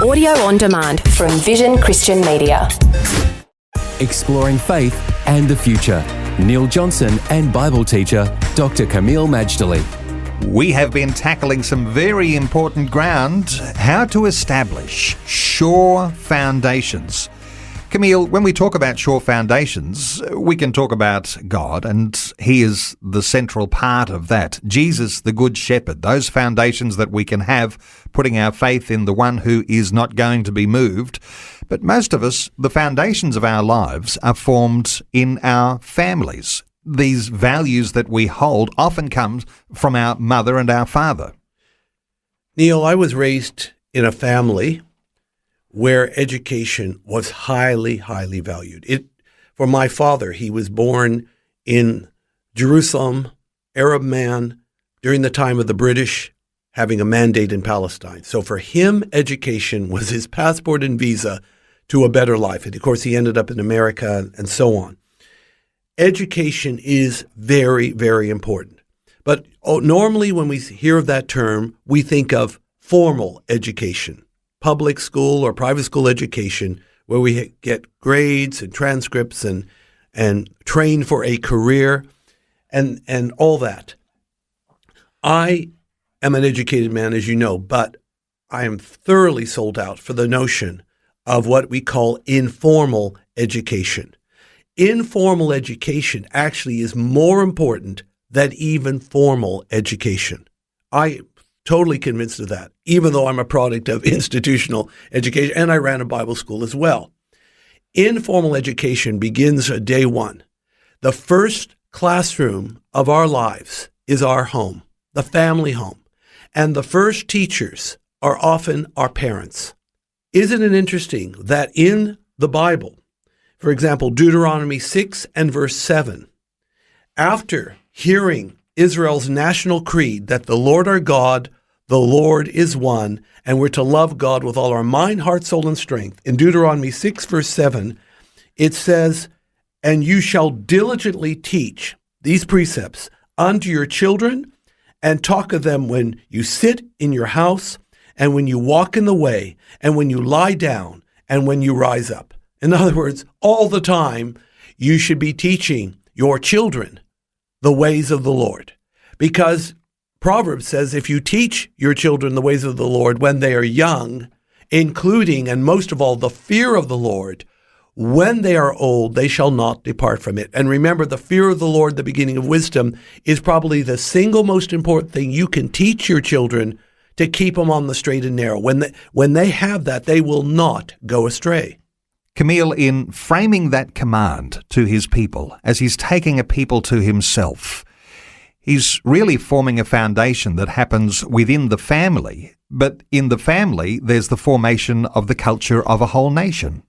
Audio on demand from Vision Christian Media. Exploring faith and the future. Neil Johnson and Bible teacher Dr. Camille Majdali. We have been tackling some very important ground, how to establish sure foundations. Camille, when we talk about sure foundations, we can talk about God, and He is the central part of that. Jesus, the Good Shepherd, those foundations that we can have, putting our faith in the one who is not going to be moved. But most of us, the foundations of our lives are formed in our families. These values that we hold often come from our mother and our father. Neil, I was raised in a family where education was highly, highly valued. For my father, he was born in Jerusalem, Arab man, during the time of the British having a mandate in Palestine. So for him, education was his passport and visa to a better life. And of course, he ended up in America and so on. Education is very, very important. But normally when we hear of that term, we think of formal education. Public school or private school education, where we get grades and transcripts and train for a career and all that. I am an educated man, as you know, but I am thoroughly sold out for the notion of what we call informal education. Informal education actually is more important than even formal education. I totally convinced of that, even though I'm a product of institutional education, and I ran a Bible school as well. Informal education begins at day one. The first classroom of our lives is our home, the family home, and the first teachers are often our parents. Isn't it interesting that in the Bible, for example, Deuteronomy 6 and verse 7, after hearing Israel's national creed that the Lord our God, the Lord is one, and we're to love God with all our mind, heart, soul, and strength. In Deuteronomy 6, verse 7, it says, "And you shall diligently teach these precepts unto your children, and talk of them when you sit in your house, and when you walk in the way, and when you lie down, and when you rise up." In other words, all the time, you should be teaching your children the ways of the Lord. Because Proverbs says if you teach your children the ways of the Lord when they are young, including and most of all the fear of the Lord, when they are old, they shall not depart from it. And remember, the fear of the Lord, the beginning of wisdom, is probably the single most important thing you can teach your children to keep them on the straight and narrow. When they have that, they will not go astray. Camille, in framing that command to his people, as he's taking a people to himself, he's really forming a foundation that happens within the family. But in the family, there's the formation of the culture of a whole nation.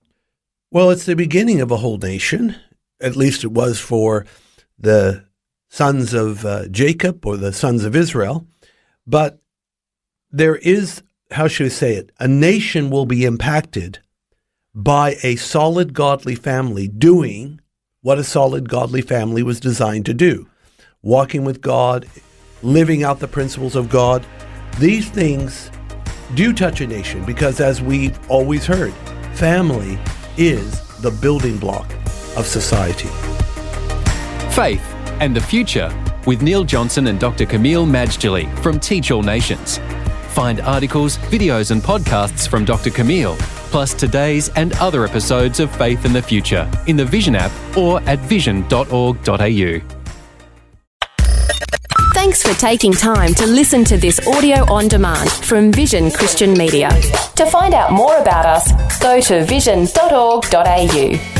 Well, it's the beginning of a whole nation. At least it was for the sons of Jacob or the sons of Israel. But there is, how should I say it, a nation will be impacted by a solid godly family doing what a solid godly family was designed to do. Walking with God, living out the principles of God. These things do touch a nation because, as we've always heard, family is the building block of society. Faith and the future with Neil Johnson and Dr. Camille Majdali from Teach All Nations. Find articles, videos and podcasts from Dr. Camille, plus today's and other episodes of Faith and the Future in the Vision app or at vision.org.au. Thanks for taking time to listen to this audio on demand from Vision Christian Media. To find out more about us, go to vision.org.au.